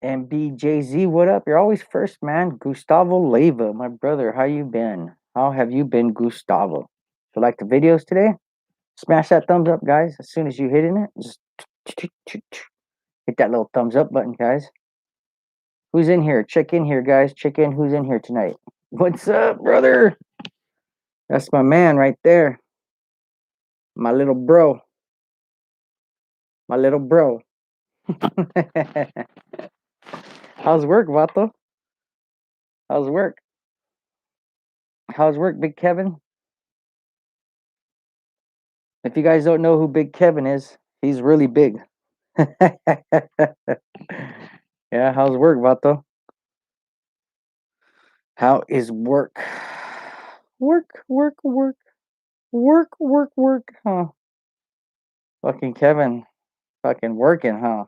MBJZ, what up? You're always first, man. Gustavo Leva, my brother, how you been? How have you been, Gustavo? You like the videos today? Smash that thumbs up, guys. As soon as you hitting it, just hit that little thumbs up button, guys. Who's in here? Check in here, guys. Check in. Who's in here tonight? What's up, brother? That's my man right there. My little bro. My little bro. How's work, Vato? How's work? How's work, Big Kevin? If you guys don't know who Big Kevin is, he's really big. Yeah, how's work, Vato? How is work? Work, huh? Fucking Kevin, fucking working, huh?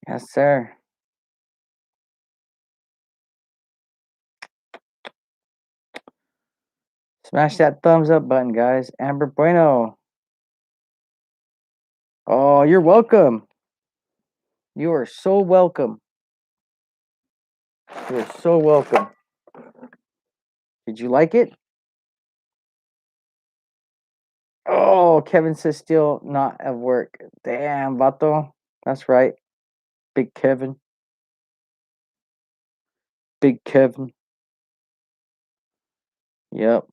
Yes, sir. Smash that thumbs up button, guys. Amber Bueno. Oh, you're welcome. You are so welcome. You're so welcome. Did you like it? Oh, Kevin says still not at work. Damn, Vato. That's right. Big Kevin. Big Kevin. Yep.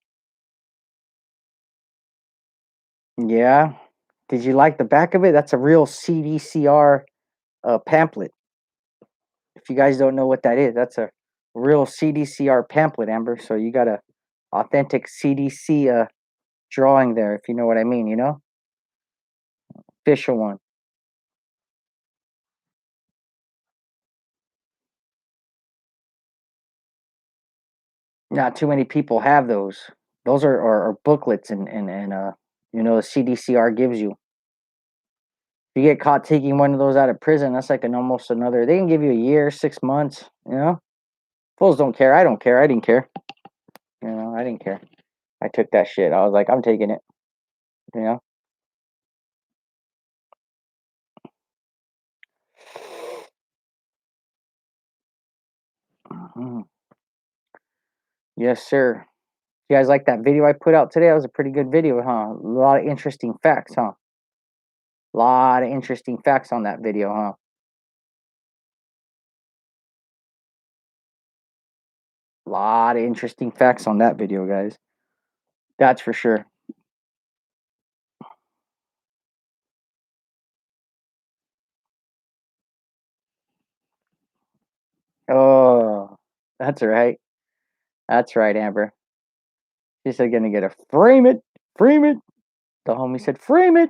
Yeah. Did you like the back of it? That's a real CDCR pamphlet. If you guys don't know what that is, that's a real CDCR pamphlet, Amber. So you got a authentic CDC drawing there, if you know what I mean, official one. Not too many people have those. Those are booklets and the CDCR gives you. If you get caught taking one of those out of prison, that's like an almost another. They can give you a year, 6 months. Fools don't care. I don't care. I didn't care. I didn't care. I took that shit. I was like, I'm taking it. You know. Mhm. Yes, sir. You guys like that video I put out today? That was a pretty good video, huh? A lot of interesting facts, huh? A lot of interesting facts on that video, huh? A lot of interesting facts on that video, guys. That's for sure. Oh, that's right. That's right, Amber. She said, "Gonna get a frame it." The homie said, "Frame it."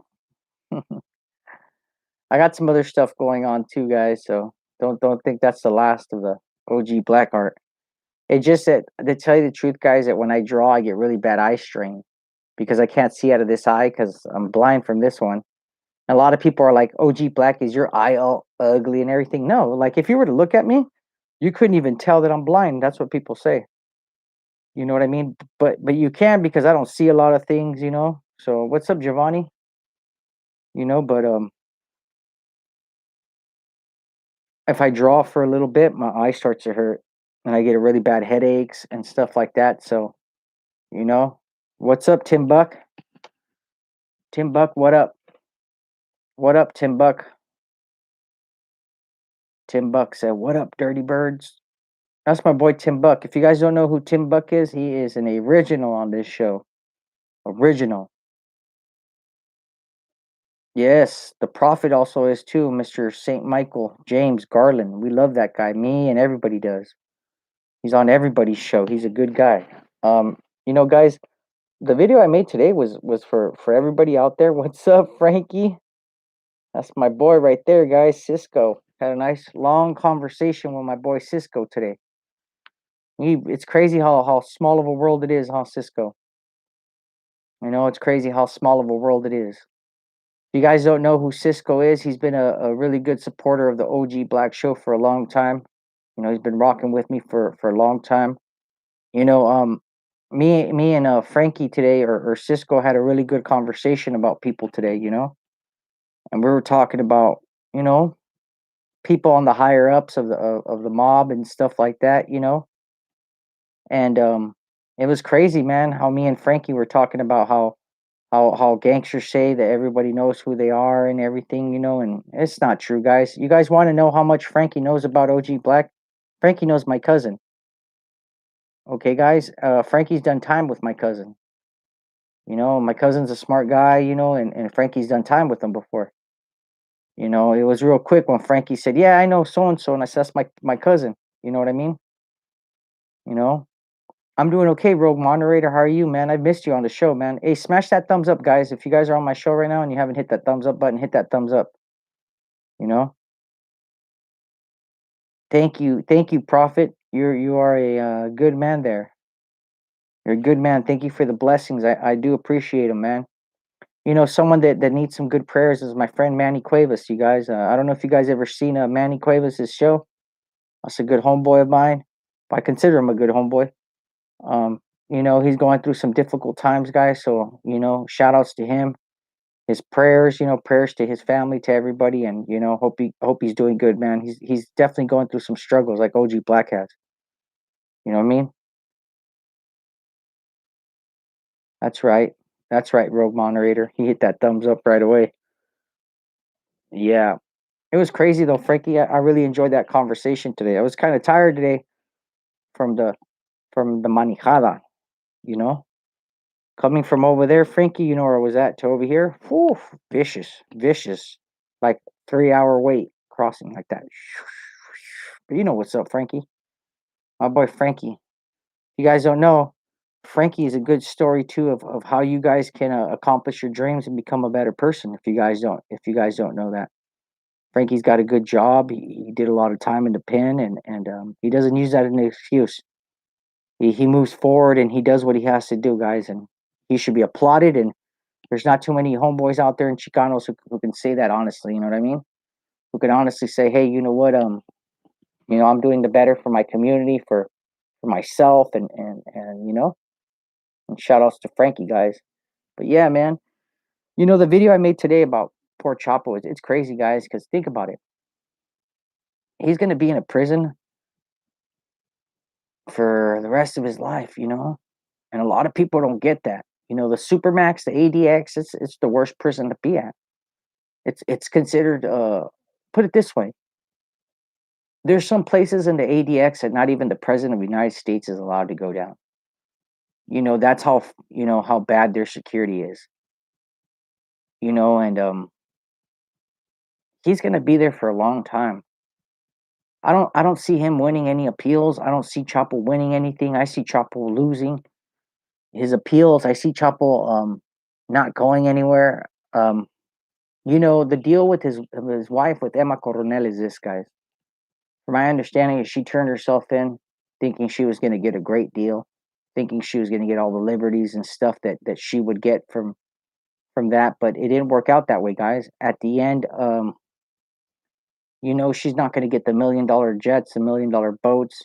I got some other stuff going on too, guys. So don't think that's the last of the OG black art. It just that to tell you the truth, guys, that when I draw, I get really bad eye strain because I can't see out of this eye because I'm blind from this one. A lot of people are like, "OG Black, is your eye all ugly and everything?" No, like if you were to look at me, you couldn't even tell that I'm blind. That's what people say. You know what I mean? But you can because I don't see a lot of things. So what's up, Giovanni? But if I draw for a little bit, my eye starts to hurt and I get a really bad headaches and stuff like that. So, you know, what's up, Tim Buck? Tim Buck, what up? What up, Tim Buck? Tim Buck said, "What up, dirty birds?" That's my boy Tim Buck. If you guys don't know who Tim Buck is, he is an original on this show. Original. Yes, the prophet also is too, Mr. St. Michael James Garland. We love that guy. Me and everybody does. He's on everybody's show. He's a good guy. Guys, the video I made today was for everybody out there. What's up, Frankie? That's my boy right there, guys. Cisco had a nice long conversation with my boy Cisco today. It's crazy how small of a world it is, huh, Cisco? It's crazy how small of a world it is. If you guys don't know who Cisco is, he's been a really good supporter of the OG Black Show for a long time. He's been rocking with me for a long time. You know, um, me and Frankie today or Cisco had a really good conversation about people today. And we were talking about you know people on the higher ups of the mob and stuff like that, you know. And it was crazy, man. How me and Frankie were talking about how gangsters say that everybody knows who they are and everything, you know. And it's not true, guys. You guys want to know how much Frankie knows about OG Black? Frankie knows my cousin. Okay, guys. Frankie's done time with my cousin. You know, my cousin's a smart guy, you know, and Frankie's done time with him before. You know, it was real quick when Frankie said, "Yeah, I know so and so," and I said, "That's my cousin." You know what I mean? You know, I'm doing okay, Rogue Moderator. How are you, man? I missed you on the show, man. Hey, smash that thumbs up, guys. If you guys are on my show right now and you haven't hit that thumbs up button, hit that thumbs up. You know, thank you, Prophet. You are a good man there. You're a good man. Thank you for the blessings. I do appreciate them, man. You know, someone that needs some good prayers is my friend Manny Cuevas. You guys, I don't know if you guys ever seen Manny Cuevas' show. That's a good homeboy of mine. I consider him a good homeboy. Um, you know, he's going through some difficult times, guys. So, you know, shout outs to him. His prayers, you know, prayers to his family, to everybody, and you know, hope he's doing good, man. He's definitely going through some struggles like OG Black has. You know what I mean? That's right. That's right, Rogue Moderator. He hit that thumbs up right away. Yeah. It was crazy though, Frankie. I really enjoyed that conversation today. I was kind of tired today from the manijada, you know? Coming from over there, Frankie, you know where I was at to over here? Whew, vicious, vicious. Like 3 hour wait crossing like that. But you know what's up, Frankie. My boy Frankie. You guys don't know, Frankie is a good story too of how you guys can accomplish your dreams and become a better person. If you guys don't know that, Frankie's got a good job. He did a lot of time in the pen, and he doesn't use that as an excuse. He moves forward and he does what he has to do, guys, and he should be applauded. And there's not too many homeboys out there in Chicanos who can say that honestly. You know what I mean? Who can honestly say, hey, you know what? You know, I'm doing the better for my community, for myself, and you know, and shout outs to Frankie, guys. But yeah, man, you know, the video I made today about poor Chapo, it's crazy, guys, because think about it. He's going to be in a prison for the rest of his life, you know? And a lot of people don't get that. You know, the Supermax, the ADX, it's the worst prison to be at. It's considered put it this way. There's some places in the ADX that not even the president of the United States is allowed to go down. You know, that's how you know how bad their security is. You know, and he's going to be there for a long time. I don't see him winning any appeals. I don't see Chapo winning anything. I see Chapo losing his appeals. I see Chapo not going anywhere. Um, you know, the deal with his wife with Emma Coronel is this, guys. From my understanding, she turned herself in, thinking she was going to get a great deal, thinking she was going to get all the liberties and stuff that she would get from that. But it didn't work out that way, guys. At the end, you know, she's not going to get the $1 million jets, the $1 million boats.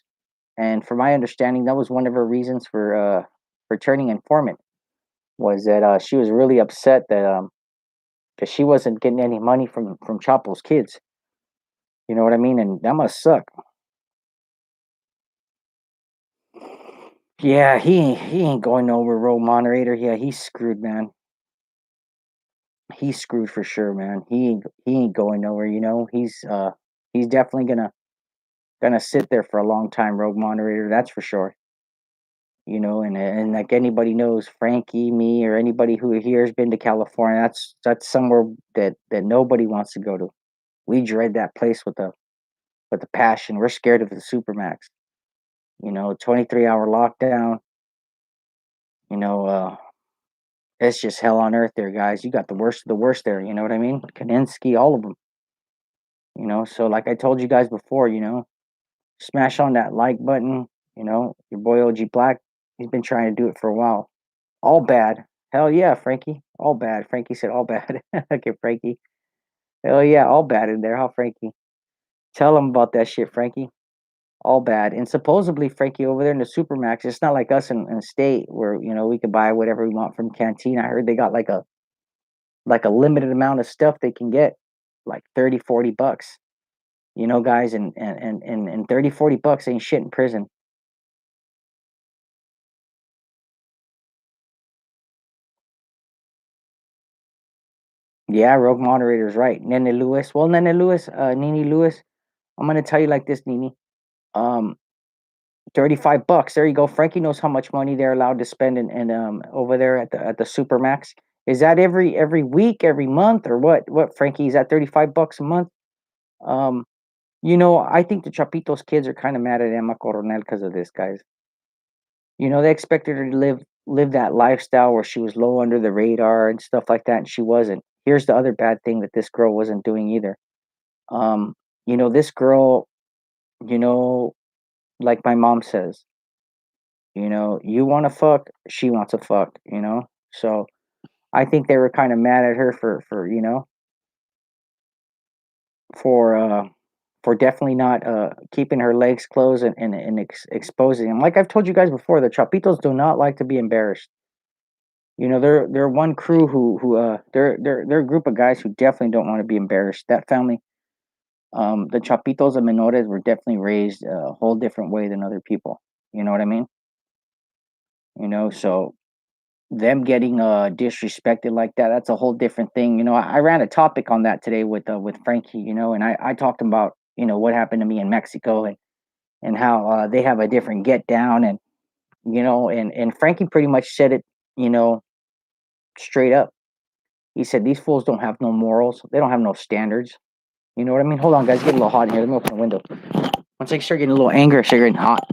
And from my understanding, that was one of her reasons for turning informant, was that she was really upset that because she wasn't getting any money from Chapo's kids. You know what I mean? And that must suck. Yeah, he ain't going nowhere, road moderator. Yeah, he's screwed, man. He's screwed for sure, man. He ain't going nowhere. You know, he's definitely gonna sit there for a long time, rogue moderator. That's for sure. You know, and like anybody knows, Frankie, me, or anybody who here has been to California, that's somewhere that nobody wants to go to. We dread that place with the passion. We're scared of the supermax. You know, 23-hour lockdown. You know, it's just hell on earth there, guys. You got the worst of the worst there. You know what I mean? Kaninsky, all of them. You know, so like I told you guys before, you know, smash on that like button. You know, your boy OG Black, he's been trying to do it for a while. All bad. Hell yeah, Frankie. All bad. Frankie said all bad. Okay, Frankie. Hell yeah, all bad in there, huh, Frankie? Tell him about that shit, Frankie. All bad. And supposedly, Frankie, over there in the Supermax, it's not like us in state where, you know, we can buy whatever we want from canteen. I heard they got like a limited amount of stuff they can get, like 30, $40. guys, and 30, 40 bucks ain't shit in prison. Yeah, rogue moderator is right. Nene Lewis. Well, Nene Lewis, Nene Lewis, I'm gonna tell you like this, Nene. Um, 35 bucks. There you go. Frankie knows how much money they're allowed to spend and over there at the Supermax. Is that every week, every month, or what? What, Frankie? Is that 35 bucks a month? Um, I think the Chapitos kids are kind of mad at Emma Coronel because of this, guys. They expected her to live that lifestyle where she was low under the radar and stuff like that, and she wasn't. Here's the other bad thing that this girl wasn't doing either. Um, this girl, you know, like my mom says, you want to fuck, she wants to fuck. So I think they were kind of mad at her for for definitely not keeping her legs closed and exposing them. Like I've told you guys before, the Chapitos do not like to be embarrassed. They're one crew who they're a group of guys who definitely don't want to be embarrassed. That family, the Chapitos and Menores were definitely raised a whole different way than other people. You know what I mean? So them getting disrespected like that's a whole different thing. I ran a topic on that today with Frankie, and I talked about what happened to me in Mexico and how they have a different get down and Frankie pretty much said it, you know, straight up. He said these fools don't have no morals. They don't have no standards. You know what I mean? Hold on, guys, get a little hot in here. Let me open the window. Once I start getting a little angry, I start getting hot.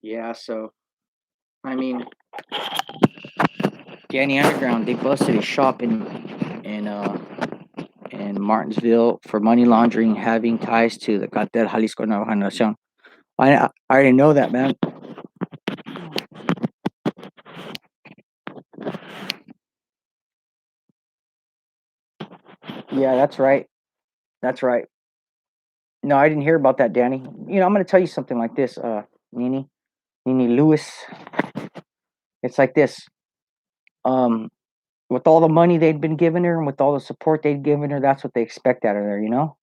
Yeah, so I mean, Danny Underground, they busted his shop in Martinsville for money laundering, having ties to the Cartel Jalisco Nueva Generacion. I didn't know that, man. Yeah, that's right. That's right. No, I didn't hear about that, Danny. I'm going to tell you something like this, Nini Lewis. It's like this. Um, with all the money they'd been giving her and with all the support they'd given her, that's what they expect out of her. You know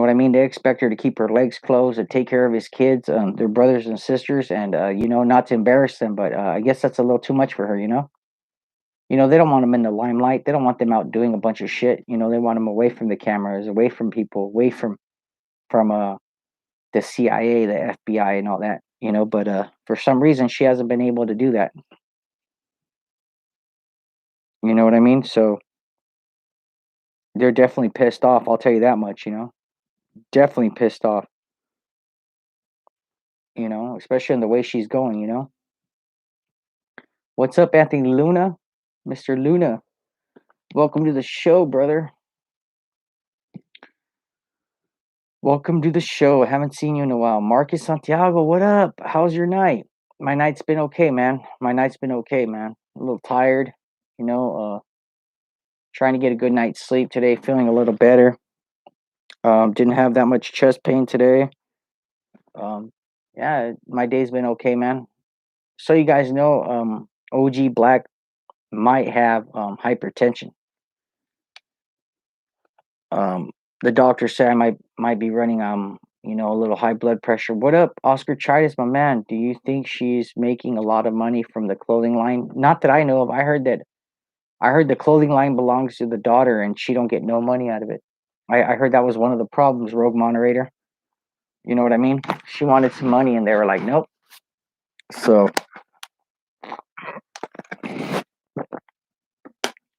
what I mean? They expect her to keep her legs closed and take care of his kids, their brothers and sisters, and not to embarrass them. But I guess that's a little too much for her. They don't want them in the limelight. They don't want them out doing a bunch of shit. They want them away from the cameras, away from people, away from the CIA, the FBI, and all that. But for some reason, she hasn't been able to do that. You know what I mean? So they're definitely pissed off. I'll tell you that much. Definitely pissed off. Especially in the way she's going. What's up, Anthony Luna, Mr. Luna? Welcome to the show, brother. Welcome to the show. I haven't seen you in a while. Marcus Santiago, what up? How's your night? My night's been okay, man. My night's been okay, man. A little tired, trying to get a good night's sleep today, feeling a little better. Didn't have that much chest pain today. Yeah, my day's been okay, man. So you guys know, OG Black might have hypertension. Um, the doctor said I might be running a little high blood pressure. What up, Oscar Chitis, my man? Do you think she's making a lot of money from the clothing line? Not that I know of. I heard the clothing line belongs to the daughter and she don't get no money out of it. I heard that was one of the problems, Rogue Moderator. You know what I mean? She wanted some money and they were like, nope. So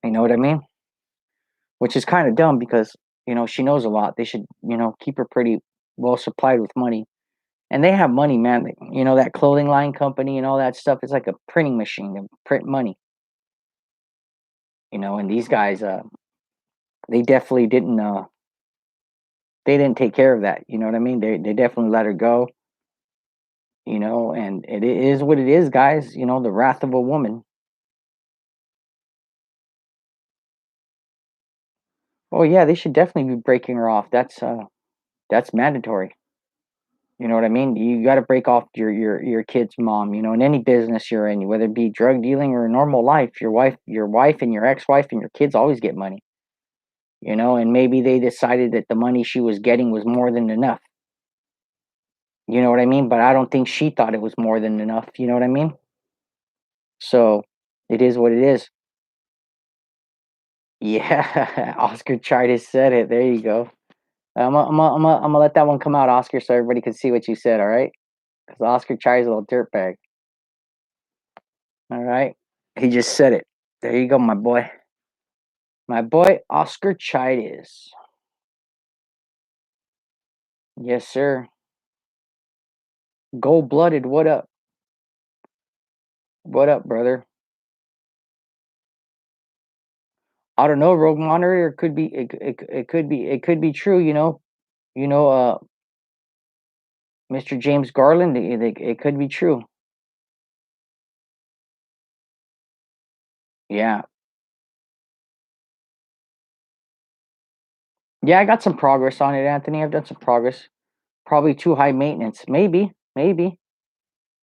you know what I mean? Which is kind of dumb because she knows a lot. They should keep her pretty well supplied with money. And they have money, man. That clothing line company and all that stuff is like a printing machine. They print money. And these guys, they definitely didn't. They didn't take care of that. You know what I mean? They definitely let her go. And it is what it is, guys. The wrath of a woman. Oh yeah, they should definitely be breaking her off. That's mandatory. You know what I mean? You got to break off your kid's mom. You know, in any business you're in, whether it be drug dealing or normal life, your wife and your ex-wife and your kids always get money. You know, and maybe they decided that the money she was getting was more than enough. You know what I mean? But I don't think she thought it was more than enough. You know what I mean? So it is what it is. Yeah, Oscar Childers said it. There you go. I'm gonna let that one come out, Oscar, so everybody can see what you said. All right? Because Oscar Childers is a little dirtbag. All right? He just said it. There you go, my boy. My boy, Oscar Childers. Yes, sir. Gold blooded. What up? What up, brother? I don't know. Rogue monitor. It could be. It could be. It could be true. You know. You know. Mr. James Garland. It could be true. Yeah. Yeah. I got some progress on it, Anthony. I've done some progress. Probably too high maintenance. Maybe. Maybe.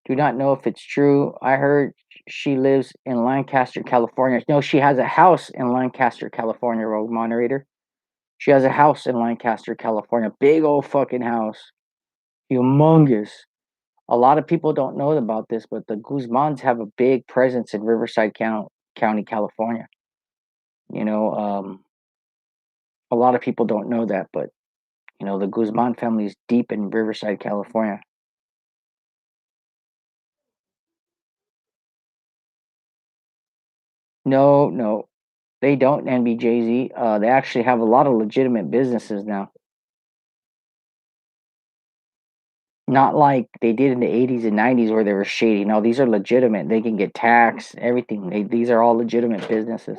Do not know if it's true. I heard she lives in Lancaster, California. No, she has a house in Lancaster, California. Rogue moderator. She has a house in Lancaster, California. Big old fucking house. Humongous. A lot of people don't know about this, but the Guzmans have a big presence in Riverside County, California. You know, a lot of people don't know that, but you know, the Guzman family is deep in Riverside, California. No, no, they don't. NBJZ. They actually have a lot of legitimate businesses now. Not like they did in the 80s and 90s where they were shady. No, these are legitimate. They can get taxed, everything. These are all legitimate businesses.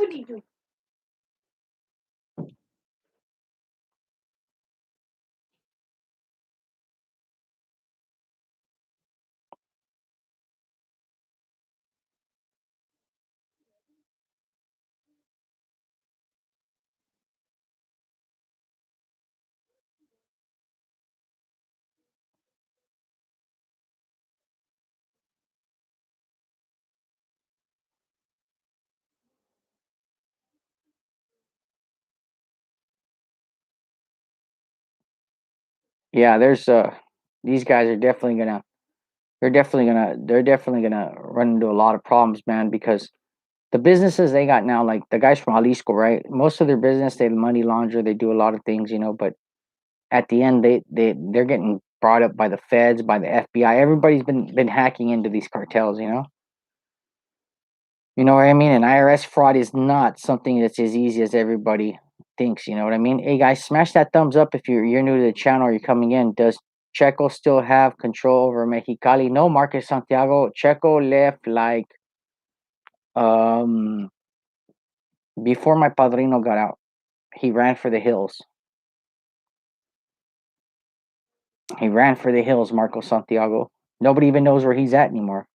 Yeah, there's these guys are definitely gonna they're definitely gonna run into a lot of problems, man, because the businesses they got now, like the guys from Jalisco, right? Most of their business, they money launder, they do a lot of things, you know, but at the end they're getting brought up by the feds, by the FBI. Everybody's been hacking into these cartels, you know? You know what I mean? And IRS fraud is not something that's as easy as everybody thinks. You know what I mean? Hey guys, smash that thumbs up if you're new to the channel or you're coming in. Does Checo still have control over Mexicali? No, Marcus Santiago. Checo left like um before my padrino got out. He ran for the hills. He ran for the hills, Marco Santiago. Nobody even knows where he's at anymore.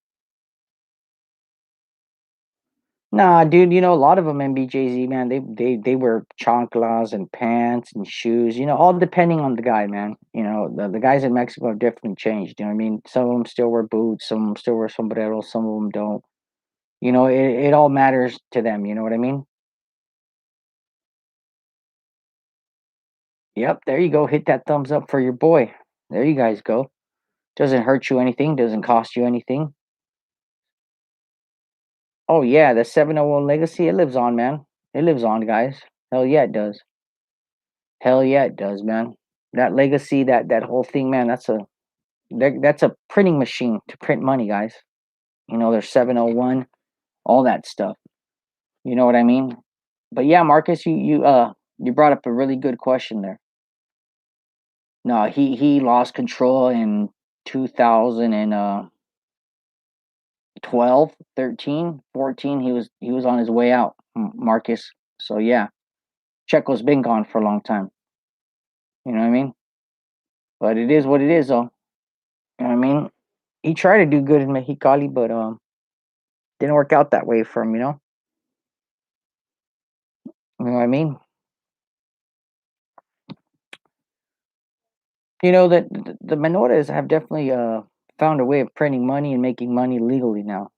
Nah, dude, you know, a lot of them MBJZ, man, they wear chanclas and pants and shoes, you know, all depending on the guy, man. You know, the guys in Mexico have definitely changed. You know what I mean? Some of them still wear boots, some of them still wear sombreros, some of them don't. You know, it all matters to them. You know what I mean? Yep, there you go. Hit that thumbs up for your boy. There you guys go. Doesn't hurt you anything, doesn't cost you anything. Oh, yeah, the 701 legacy, it lives on, man. It lives on, guys. Hell yeah, it does. Hell yeah, it does, man. That legacy, that whole thing, man. That's a printing machine to print money, guys. You know, there's 701, all that stuff. You know what I mean? But yeah, Marcus, you brought up a really good question there. No, he lost control in 2012, 13, 14. He was on his way out, Marcus. So yeah, Checo's been gone for a long time. You know what I mean? But it is what it is, though. You know what I mean? He tried to do good in Mexicali, but didn't work out that way for him. You know what I mean? You know that the Menores have definitely found a way of printing money and making money legally now.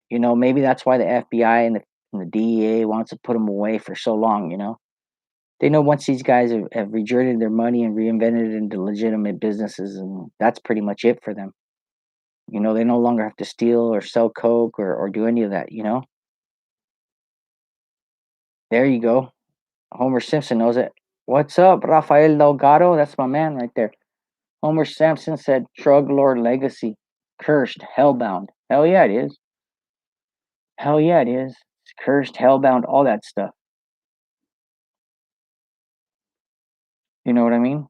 You know, maybe that's why the FBI and the DEA wants to put them away for so long. You know, they know once these guys have rejourned their money and reinvented it into legitimate businesses, and that's pretty much it for them. You know, they no longer have to steal or sell coke or do any of that. You know, there you go. Homer Simpson knows it. What's up, Rafael Delgado? That's my man right there. Homer Simpson said, "Drug lord legacy, cursed, hellbound." Hell yeah, it is. Hell yeah, it is. It's cursed, hellbound, all that stuff. You know what I mean?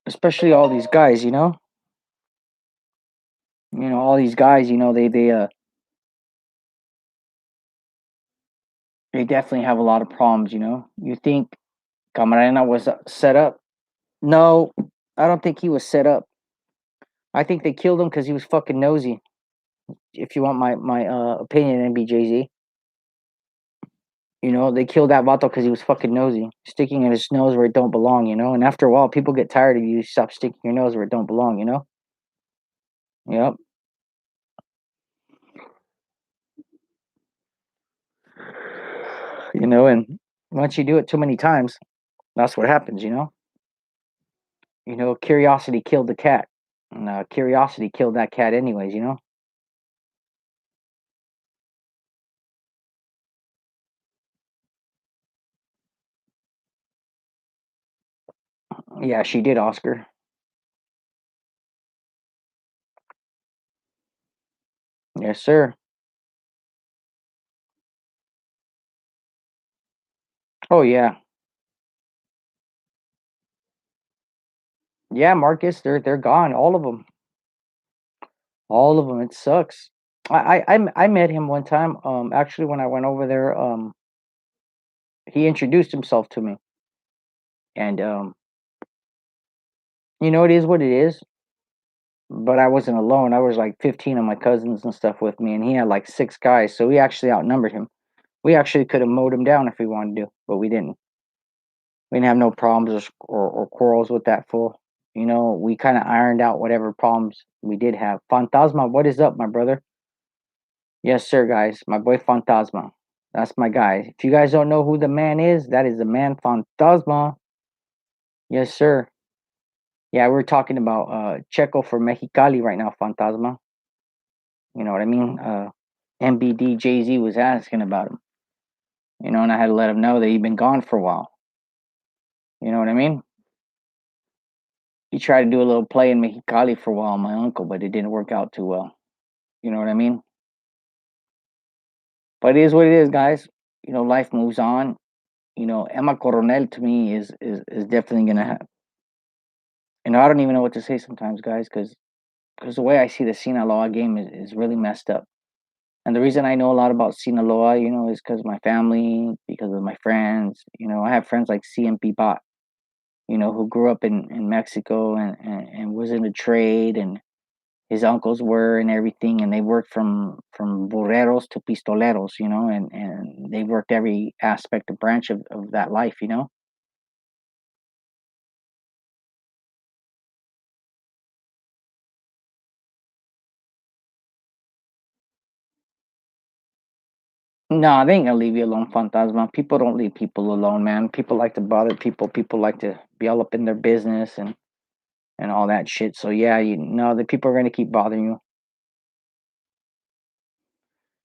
Especially all these guys. All these guys. They definitely have a lot of problems. You think Camarena was set up? No, I don't think he was set up. I think they killed him because he was fucking nosy. If you want my opinion, NBJZ. They killed that vato because he was fucking nosy, sticking in his nose where it don't belong. And after a while, people get tired of you. You stop sticking your nose where it don't belong. Yep. And once you do it too many times, that's what happens. Curiosity killed the cat, and curiosity killed that cat anyways. Yeah, she did, Oscar. Yes, sir. Oh yeah, yeah, Marcus. They're gone. All of them. All of them. It sucks. I met him one time. Actually, when I went over there, he introduced himself to me, and it is what it is. But I wasn't alone. I was like 15 of my cousins and stuff with me, and he had like 6 guys, so we actually outnumbered him. We actually could have mowed him down if we wanted to, but we didn't. We didn't have no problems or quarrels with that fool. We kind of ironed out whatever problems we did have. Fantasma, what is up, my brother? Yes, sir, guys. My boy Fantasma. That's my guy. If you guys don't know who the man is, that is the man Fantasma. Yes, sir. Yeah, we're talking about Czecho for Mexicali right now, Fantasma. You know what I mean? MBD Jay Z was asking about him. And I had to let him know that he'd been gone for a while. You know what I mean? He tried to do a little play in Mexicali for a while, my uncle, but it didn't work out too well. You know what I mean? But it is what it is, guys. Life moves on. Emma Coronel to me is definitely gonna have. I don't even know what to say sometimes, guys, because the way I see the Sinaloa game is really messed up. And the reason I know a lot about Sinaloa, is because my family, because of my friends. I have friends like CMP Bot, who grew up in Mexico and was in the trade, and his uncles were and everything, and they worked from burreros to pistoleros, and they worked every aspect of branch of that life. No, they ain't gonna leave you alone, Fantasma. People don't leave people alone, man. People like to bother people. People like to be all up in their business and all that shit. So yeah, the people are gonna keep bothering you.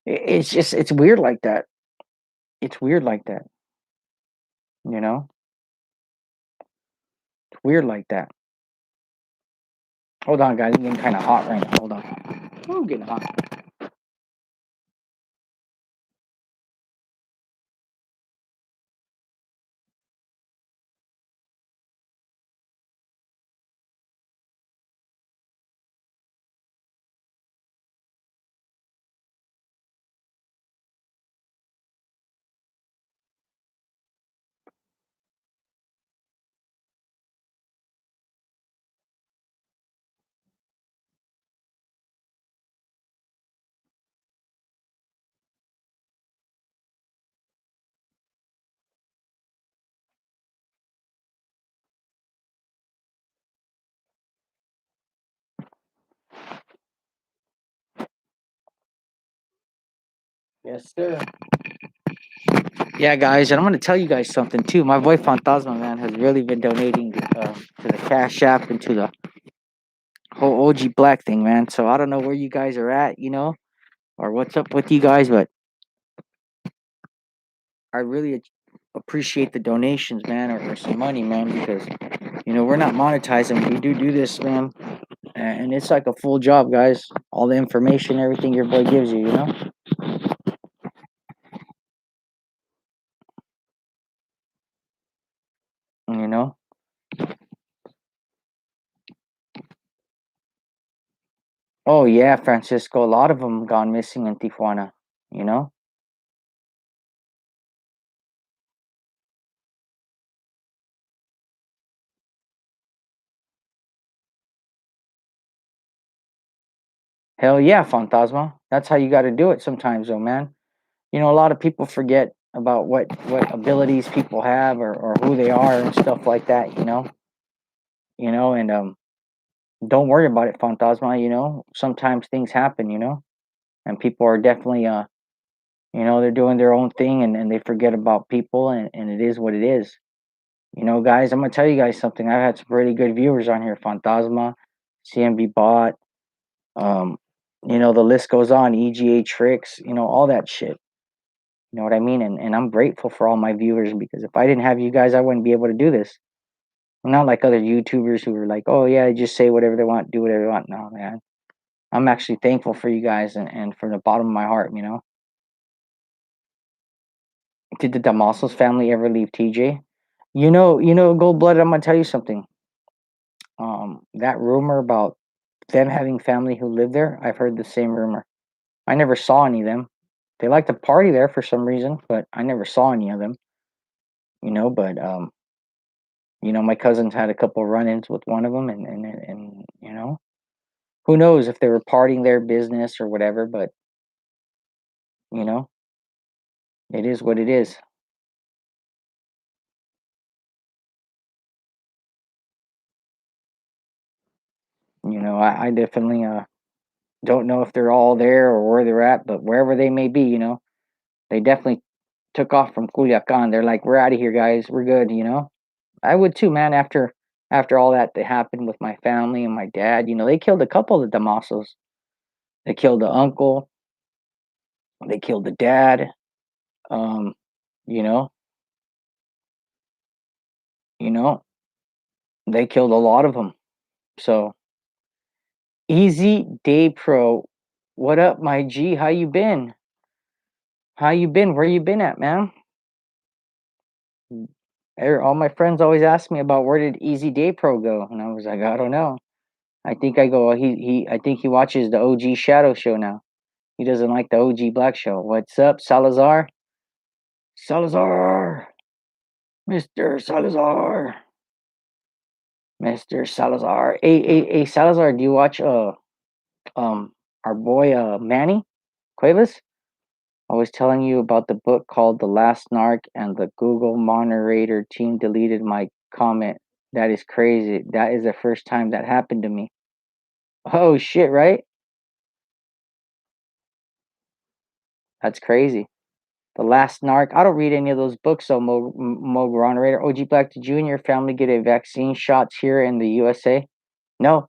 It's just it's weird like that. It's weird like that. You know, it's weird like that. Hold on, guys. I'm getting kind of hot right now. Hold on. I'm getting hot. Yes, sir. Yeah, guys, and I'm going to tell you guys something too. My boy Fantasma, man, has really been donating to the Cash App and to the whole OG Black thing, man. So I don't know where you guys are at, or what's up with you guys, but I really appreciate the donations, man, or some money, man, because we're not monetizing. We do this, man, and it's like a full job, guys. All the information, everything your boy gives you, you know. Oh yeah, Francisco. A lot of them gone missing in Tijuana. You know. Hell yeah, Fantasma. That's how you got to do it sometimes, though, man. A lot of people forget about what abilities people have or who they are and stuff like that. And don't worry about it, Fantasma. Sometimes things happen. And people are definitely they're doing their own thing and they forget about people and it is what it is. Guys, I'm gonna tell you guys something. I've had some really good viewers on here, Fantasma, CMB Bot, um, the list goes on, EGA tricks, all that shit. You know what I mean? And I'm grateful for all my viewers because if I didn't have you guys, I wouldn't be able to do this. I'm not like other YouTubers who are like, oh yeah, just say whatever they want, do whatever they want. No, man. I'm actually thankful for you guys and from the bottom of my heart. Did the Damasos family ever leave TJ? Gold blooded, I'm gonna tell you something. That rumor about them having family who live there, I've heard the same rumor. I never saw any of them. They like to party there for some reason, but I never saw any of them. But my cousins had a couple run-ins with one of them, and who knows if they were partying their business or whatever. But you know, it is what it is. I definitely don't know if they're all there or where they're at, but wherever they may be, they definitely took off from Culiacan. They're like, we're out of here, guys. We're good. I would too, man. After all that happened with my family and my dad, they killed a couple of Damasos. They killed the uncle. They killed the dad. Um, you know, you know, they killed a lot of them. So Easy Day Pro, what up, my G? How you been? How you been? Where you been at, man? All my friends always ask me about where did Easy Day Pro go, and I was like, I don't know. I think I go. I think he watches the OG Shadow Show now. He doesn't like the OG Black Show. What's up, Salazar? Salazar, Mister Salazar, Mister Salazar. Hey, Salazar. Do you watch our boy Manny Cuevas? I was telling you about the book called The Last Narc, and the Google moderator team deleted my comment. That is crazy. That is the first time that happened to me. Oh shit! Right? That's crazy. The Last Narc. I don't read any of those books, so Mo Moderator. OG Black, did you and your family get a vaccine shots here in the USA? No,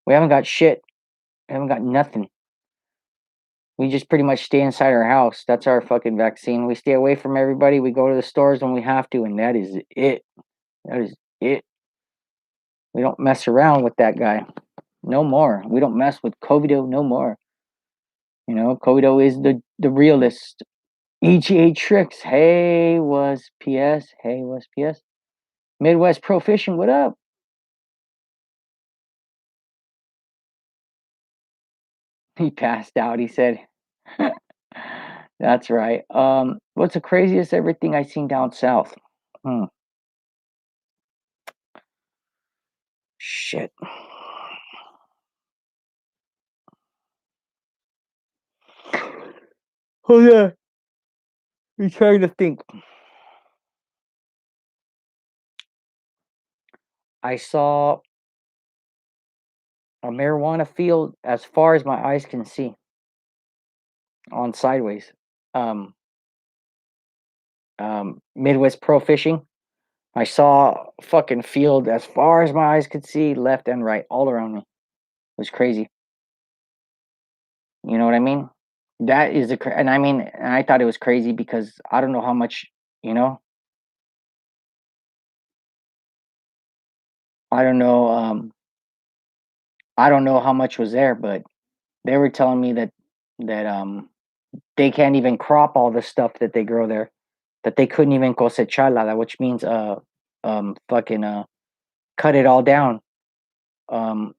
we haven't got shit. We haven't got nothing. We just pretty much stay inside our house. That's our fucking vaccine. We stay away from everybody. We go to the stores when we have to, and that is it. That is it. We don't mess around with that guy. No more. We don't mess with Covido no more. Covido is the realist. EGA tricks. Hey, was PS. Hey, was PS. Midwest Pro Fishing. What up? He passed out. He said, "That's right." What's the craziest everything I seen down south? Hmm. Shit. Oh yeah. I'm trying to think. I saw a marijuana field as far as my eyes can see on sideways. um Midwest Pro Fishing. I saw a fucking field as far as my eyes could see, left and right, all around me. It was crazy. You know what I mean? That is and I mean, and I thought it was crazy because I don't know how much, you know, I don't know, I don't know how much was there, but they were telling me that they can't even crop all the stuff that they grow there, that they couldn't even cosecharla, which means fucking cut it all down. Um,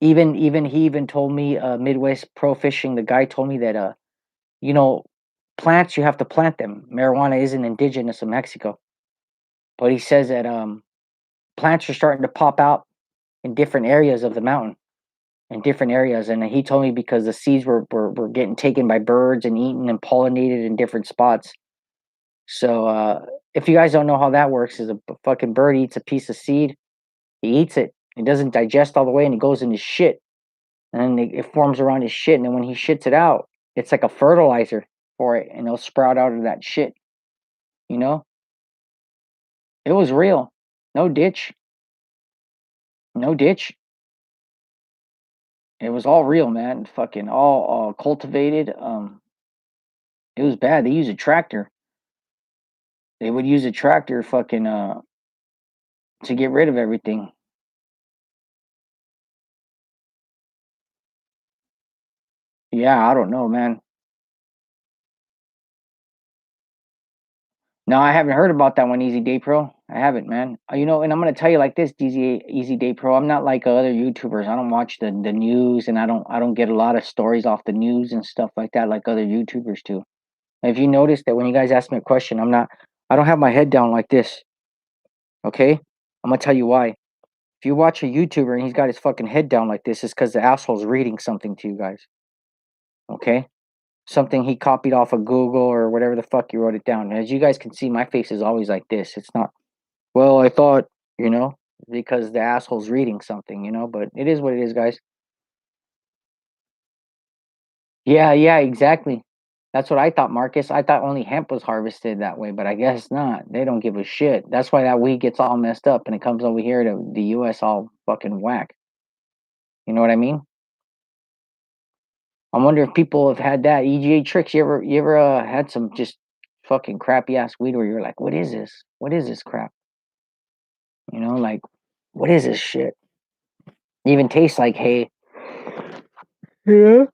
even he even told me Midwest Pro Fishing. The guy told me that you know, plants you have to plant them. Marijuana isn't indigenous of Mexico, but he says that plants are starting to pop out in different areas of the mountain, in different areas. And he told me because the seeds were getting taken by birds and eaten and pollinated in different spots. So if you guys don't know how that works, is a fucking bird eats a piece of seed, he eats it, it doesn't digest all the way, and it goes in his shit, and then it forms around his shit, and then when he shits it out, it's like a fertilizer for it, and it'll sprout out of that shit. You know, it was real, no ditch, no ditch. It was all real, man. Fucking all cultivated. It was bad. They use a tractor. They would use a tractor, fucking to get rid of everything. Yeah, I don't know, man. No, I haven't heard about that one, Easy Day Pro. I haven't, man. You know, and I'm gonna tell you like this, Easy Day Pro. I'm not like other YouTubers. I don't watch the news, and I don't get a lot of stories off the news and stuff like that like other YouTubers do. If you notice that when you guys ask me a question, I don't have my head down like this. Okay, I'm gonna tell you why. If you watch a YouTuber and he's got his fucking head down like this, it's because the asshole's reading something to you guys. Okay, something he copied off of Google or whatever the fuck you wrote it down. As you guys can see, my face is always like this. It's not. Well, I thought, you know, because the asshole's reading something, but it is what it is, guys. Yeah, yeah, exactly. That's what I thought, Marcus. I thought only hemp was harvested that way, but I guess not. They don't give a shit. That's why that weed gets all messed up and it comes over here to the US all fucking whack. You know what I mean? I wonder if people have had that. EGA tricks, you ever had some just fucking crappy ass weed where you're like, what is this? What is this crap? Like, what is this shit? Even tastes like hay. Yeah.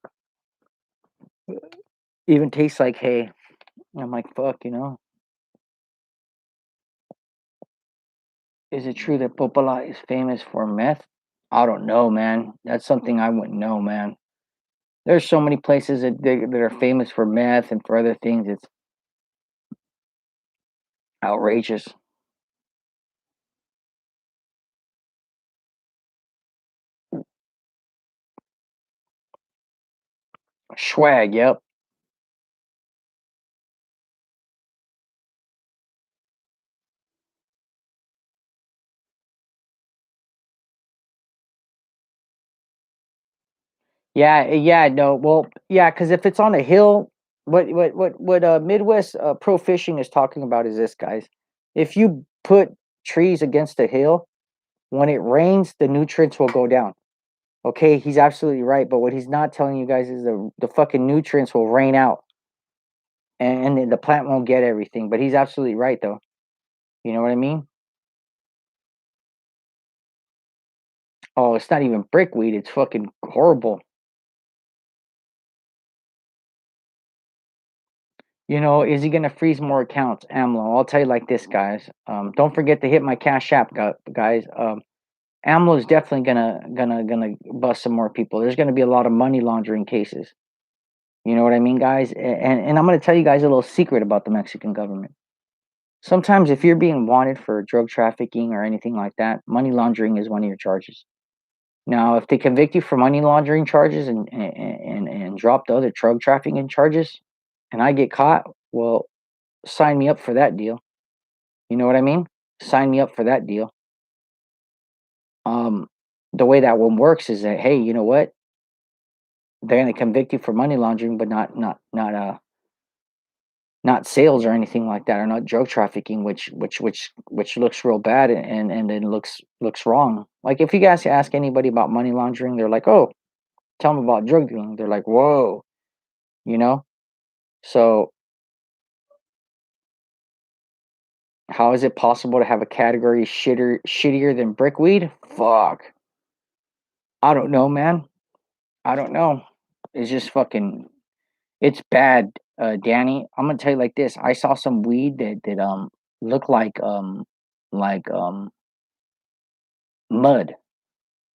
Even tastes like hay. I'm like, fuck. Is it true that Popola is famous for meth? I don't know, man. That's something I wouldn't know, man. There's so many places that are famous for meth and for other things. It's outrageous. Swag, yep. Yeah, yeah, no. Well, yeah, because if it's on a hill, what Midwest Pro Fishing is talking about is this, guys. If you put trees against a hill, when it rains, the nutrients will go down. Okay, he's absolutely right. But what he's not telling you guys is the fucking nutrients will rain out, and then the plant won't get everything. But he's absolutely right, though. You know what I mean? Oh, it's not even brickweed. It's fucking horrible. Is he gonna freeze more accounts? AMLO. I'll tell you like this, guys. Don't forget to hit my Cash App, guys. AMLO is definitely gonna bust some more people. There's gonna be a lot of money laundering cases. You know what I mean, guys? And I'm gonna tell you guys a little secret about the Mexican government. Sometimes, if you're being wanted for drug trafficking or anything like that, money laundering is one of your charges. Now, if they convict you for money laundering charges and drop the other drug trafficking charges, and I get caught, well, sign me up for that deal. You know what I mean? Sign me up for that deal. Um, the way that one works is that, hey, you know what? They're gonna convict you for money laundering, but not not sales or anything like that, or not drug trafficking, which looks real bad and then looks wrong. Like if you guys ask anybody about money laundering, they're like, "Oh, tell them about drug dealing." They're like, "Whoa," you know. So how is it possible to have a category shittier than brickweed? Fuck, I don't know, man. I don't know. It's just fucking. It's bad, Danny. I'm gonna tell you like this. I saw some weed that looked like mud.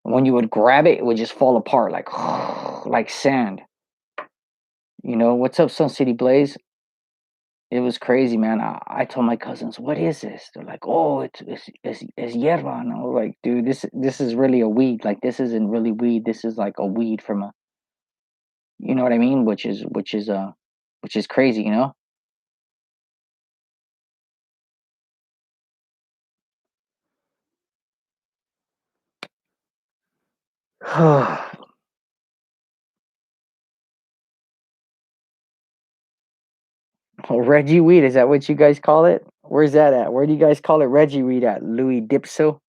When you would grab it, it would just fall apart like like sand. You know what's up, Sun City Blaze? It was crazy, man. I told my cousins, "What is this?" They're like, "Oh, it's hierba." And I was like, "Dude, this is really a weed. Like this isn't really weed. This is like a weed from a, you know what I mean? Which is crazy, you know." Reggie weed, is that what you guys call it? Where's that at? Where do you guys call it Reggie weed at? Louis Dipso?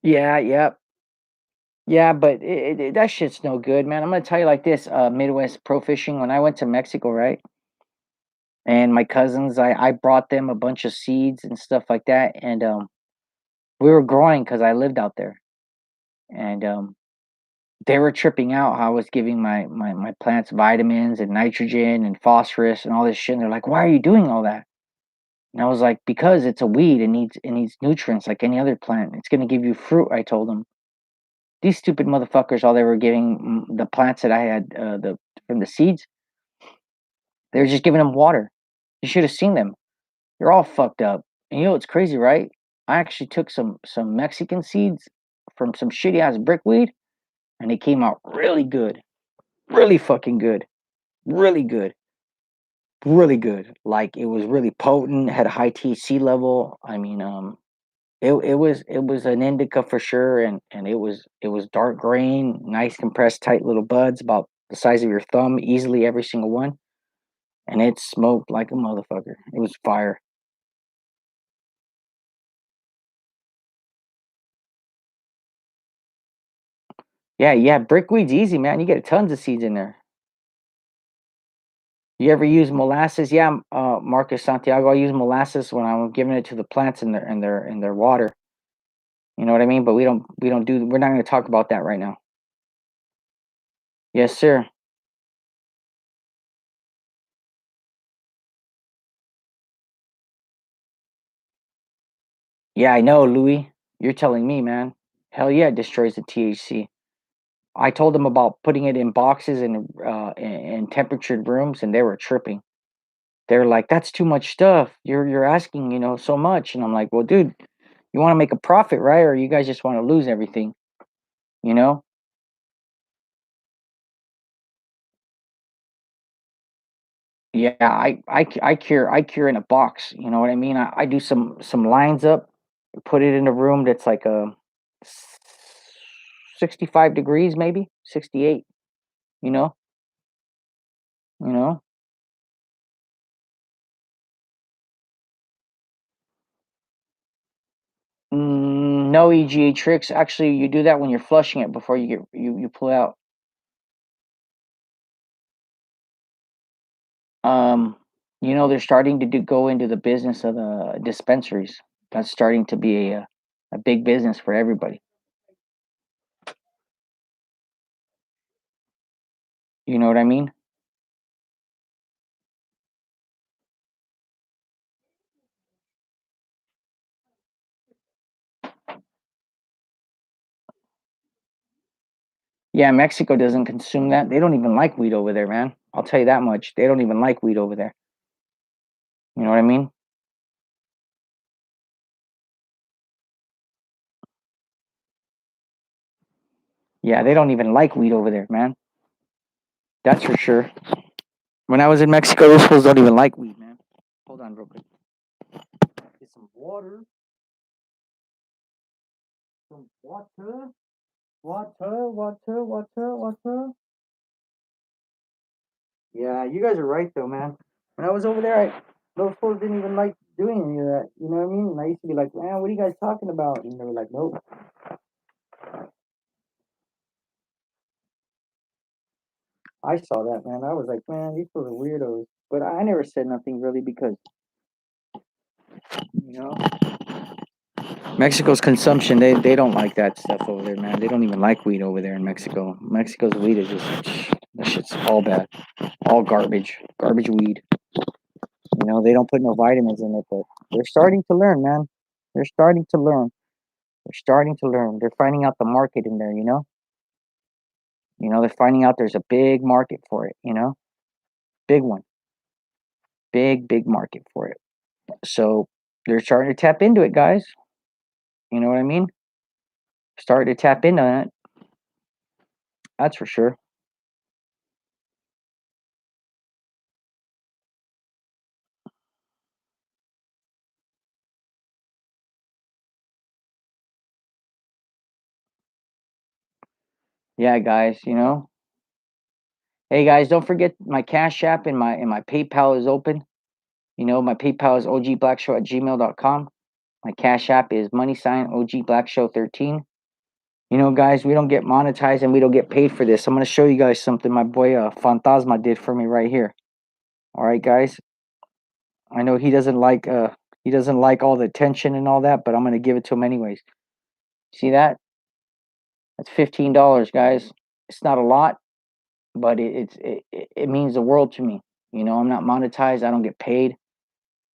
Yeah, yeah. Yeah, but that shit's no good, man. I'm gonna tell you like this, Midwest pro fishing, when I went to Mexico, right? And my cousins, I brought them a bunch of seeds and stuff like that, and we were growing because I lived out there. And they were tripping out how I was giving my plants vitamins and nitrogen and phosphorus and all this shit. And they're like, "Why are you doing all that?" And I was like, "Because it's a weed. It needs nutrients like any other plant. It's gonna give you fruit." I told them. These stupid motherfuckers, all they were giving the plants that I had the from the seeds, they were just giving them water. You should have seen them. They're all fucked up. And you know what's crazy, right? I actually took some Mexican seeds from some shitty ass brickweed, and they came out really good, really fucking good, really good, really good. Like it was really potent, had a high THC level. I mean, it was an indica for sure, and it was dark green, nice compressed, tight little buds, about the size of your thumb, easily every single one, and it smoked like a motherfucker. It was fire. Yeah, yeah, brickweed's easy, man. You get tons of seeds in there. You ever use molasses? Yeah, Marcus Santiago. I use molasses when I'm giving it to the plants in their water. You know what I mean? But we don't do. We're not going to talk about that right now. Yes, sir. Yeah, I know, Louis. You're telling me, man. Hell yeah, it destroys the THC. I told them about putting it in boxes and in temperatured rooms, and they were tripping. They're like, "That's too much stuff. You're asking, so much." And I'm like, "Well, dude, you want to make a profit, right? Or you guys just want to lose everything, you know?" Yeah, I cure in a box. You know what I mean? I do some lines up, put it in a room that's like a 65 degrees, maybe 68. You know, you know. No EGA tricks. Actually, you do that when you're flushing it before you pull out. Um, they're starting to go into the business of the dispensaries. That's starting to be a big business for everybody. You know what I mean? Yeah, Mexico doesn't consume that. They don't even like weed over there, man. I'll tell you that much. They don't even like weed over there. You know what I mean? Yeah, they don't even like weed over there, man. That's for sure. When I was in Mexico, those fools don't even like weed, man. Hold on real quick. Get some water. Some water. Water. Yeah, you guys are right though, man. When I was over there, those fools didn't even like doing any of that. You know what I mean? And I used to be like, man, what are you guys talking about? And they were like, nope. I saw that, man. I was like, man, these fools are weirdos. But I never said nothing really because, you know, Mexico's consumption, they don't like that stuff over there, man. They don't even like weed over there in Mexico. Mexico's weed is just, that shit's all bad. All garbage. Garbage weed. You know, they don't put no vitamins in it, but they're starting to learn, man. They're starting to learn. They're starting to learn. They're finding out the market in there, you know? You know, they're finding out there's a big market for it, you know? Big one. Big market for it. So they're starting to tap into it, guys. You know what I mean? Starting to tap into it. That's for sure. Yeah, guys, you know? Hey guys, don't forget my Cash App and my PayPal is open. You know, my PayPal is ogblackshow@gmail.com. My Cash App is money sign ogblackshow13. You know, guys, we don't get monetized and we don't get paid for this. I'm gonna show you guys something my boy Fantasma did for me right here. All right, guys. I know he doesn't like all the attention and all that, but I'm gonna give it to him anyways. See that? That's $15, guys. It's not a lot, but it means the world to me. You know, I'm not monetized. I don't get paid.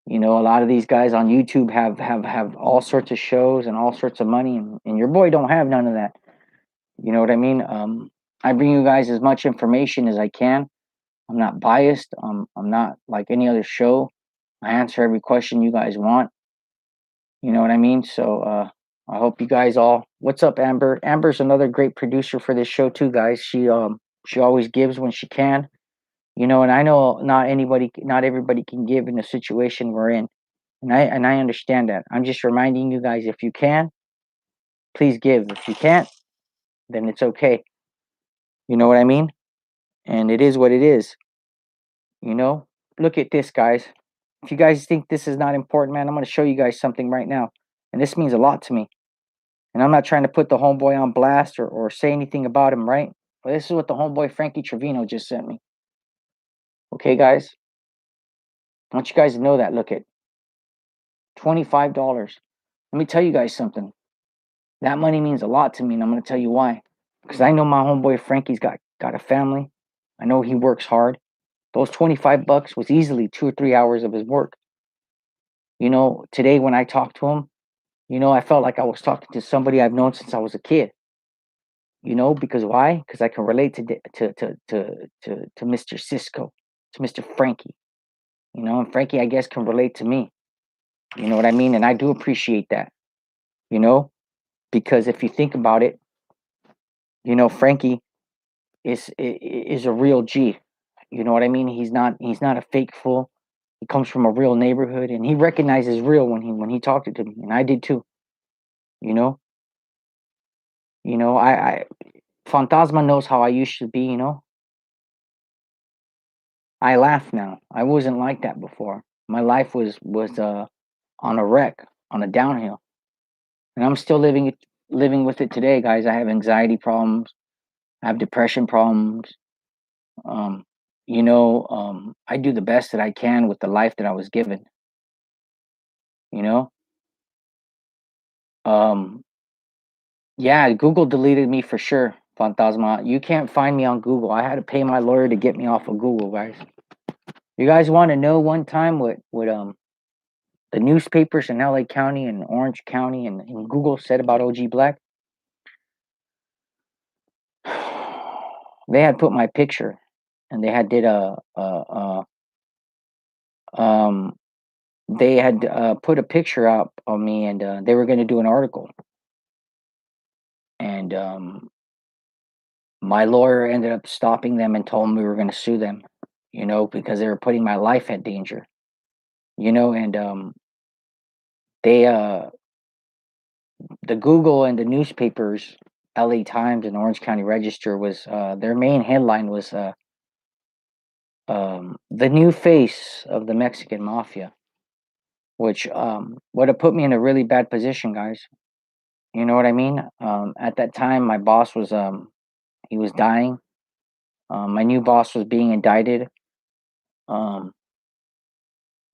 You know, a lot of these guys on YouTube have all sorts of shows and all sorts of money, and your boy don't have none of that. You know what I mean? I bring you guys as much information as I can. I'm not biased. I'm not like any other show. I answer every question you guys want. You know what I mean? So I hope you guys all. What's up, Amber? Amber's another great producer for this show too, guys. She always gives when she can. You know, and I know not everybody can give in the situation we're in, and I understand that. I'm just reminding you guys, if you can, please give. If you can't, then it's okay. You know what I mean? And it is what it is. You know, look at this, guys. If you guys think this is not important, man, I'm going to show you guys something right now. And this means a lot to me. And I'm not trying to put the homeboy on blast or say anything about him, right? But this is what the homeboy Frankie Trevino just sent me. Okay, guys? I want you guys to know that. Look at $25. Let me tell you guys something. That money means a lot to me, and I'm going to tell you why. Because I know my homeboy Frankie's got a family. I know he works hard. Those $25 was easily 2 or 3 hours of his work. You know, today when I talked to him, you know, I felt like I was talking to somebody I've known since I was a kid. You know, because why? Because I can relate to Mr. Cisco, to Mr. Frankie. You know, and Frankie, I guess, can relate to me. You know what I mean? And I do appreciate that. You know, because if you think about it, you know, Frankie is a real G. You know what I mean? He's not a fake fool. He comes from a real neighborhood, and he recognizes real when he talked to me, and I did too. You know, I Fantasma knows how I used to be. You know, I laugh now. I wasn't like that before. My life was on a wreck, on a downhill, and I'm still living with it today, guys. I have anxiety problems. I have depression problems. Um, I do the best that I can with the life that I was given. You know, um, yeah, Google deleted me for sure, Fantasma. You can't find me on Google. I had to pay my lawyer to get me off of Google, guys. You guys want to know one time what the newspapers in LA County and Orange County and Google said about OG Black? They had put my picture, and they had did um they had put a picture up of me, and they were going to do an article, and My lawyer ended up stopping them and told them we were going to sue them, because they were putting my life at danger, and they the Google and the newspapers, LA Times and Orange County Register, was their main headline was the new face of the Mexican mafia, which would have put me in a really bad position, guys. You know what I mean? At that time, my boss was he was dying. My new boss was being indicted. Um,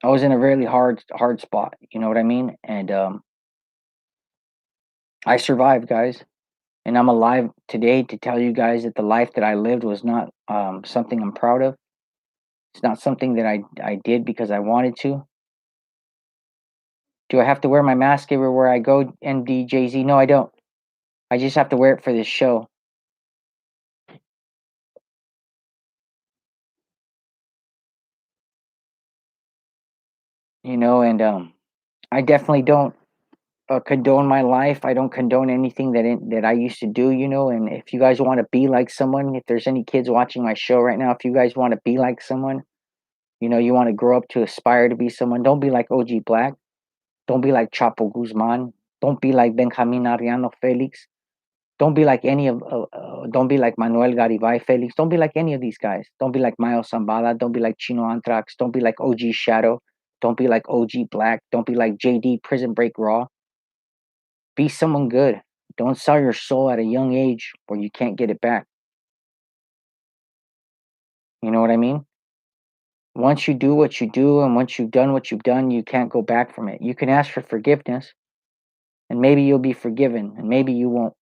I was in a really hard spot. You know what I mean? And I survived, guys, and I'm alive today to tell you guys that the life that I lived was not something I'm proud of. It's not something that I did because I wanted to. Do I have to wear my mask everywhere I go, NDJZ? No, I don't. I just have to wear it for this show. And I definitely don't condone my life. I don't condone anything that I used to do. And if you guys want to be like someone, if there's any kids watching my show right now, if you guys want to be like someone, you want to grow up to aspire to be someone. Don't be like OG Black. Don't be like Chapo Guzman. Don't be like Benjamin Ariano Felix. Don't be like don't be like Manuel Garibay Felix. Don't be like any of these guys. Don't be like Mayo Zambada. Don't be like Chino Anthrax. Don't be like OG Shadow. Don't be like OG Black. Don't be like JD Prison Break Raw. Be someone good. Don't sell your soul at a young age where you can't get it back. You know what I mean? Once you do what you do and once you've done what you've done, you can't go back from it. You can ask for forgiveness and maybe you'll be forgiven and maybe you won't.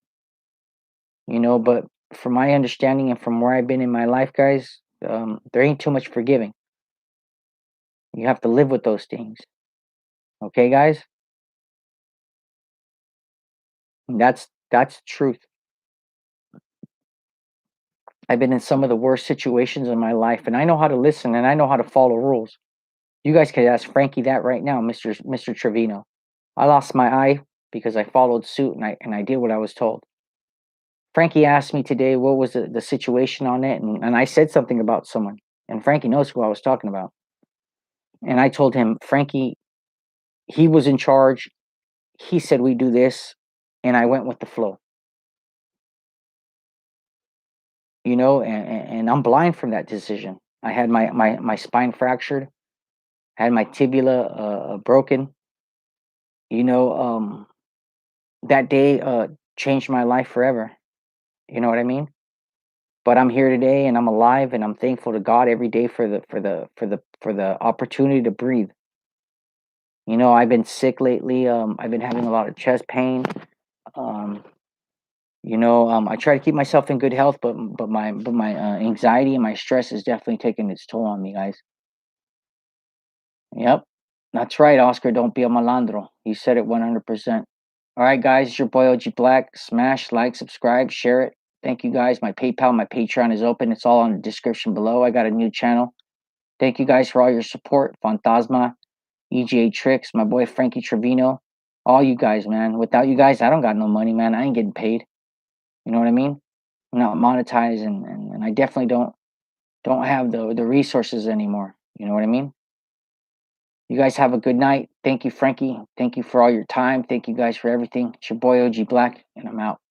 But from my understanding and from where I've been in my life, guys, there ain't too much forgiving. You have to live with those things. Okay, guys? And that's truth. I've been in some of the worst situations in my life, and I know how to listen and I know how to follow rules. You guys could ask Frankie that right now, Mr. Trevino. I lost my eye because I followed suit and I did what I was told. Frankie asked me today what was the situation on it, and I said something about someone. And Frankie knows who I was talking about. And I told him, Frankie, he was in charge. He said we do this, and I went with the flow. And I'm blind from that decision. I had my spine fractured, had my tibia broken. You know, that day changed my life forever. You know what I mean? But I'm here today, and I'm alive, and I'm thankful to God every day for the opportunity to breathe. I've been sick lately. I've been having a lot of chest pain. Um, I try to keep myself in good health, but my anxiety and my stress is definitely taking its toll on me, guys. Yep, that's right, Oscar. Don't be a malandro. You said it 100%. All right, guys, it's your boy OG Black. Smash, like, subscribe, share it. Thank you, guys. My PayPal, my Patreon is open. It's all on the description below. I got a new channel. Thank you guys for all your support. Fantasma, EGA Tricks, my boy Frankie Trevino, all you guys, man. Without you guys, I don't got no money, man. I ain't getting paid. You know what I mean? I'm not monetized, and I definitely don't have the resources anymore. You know what I mean? You guys have a good night. Thank you, Frankie. Thank you for all your time. Thank you guys for everything. It's your boy OG Black, and I'm out.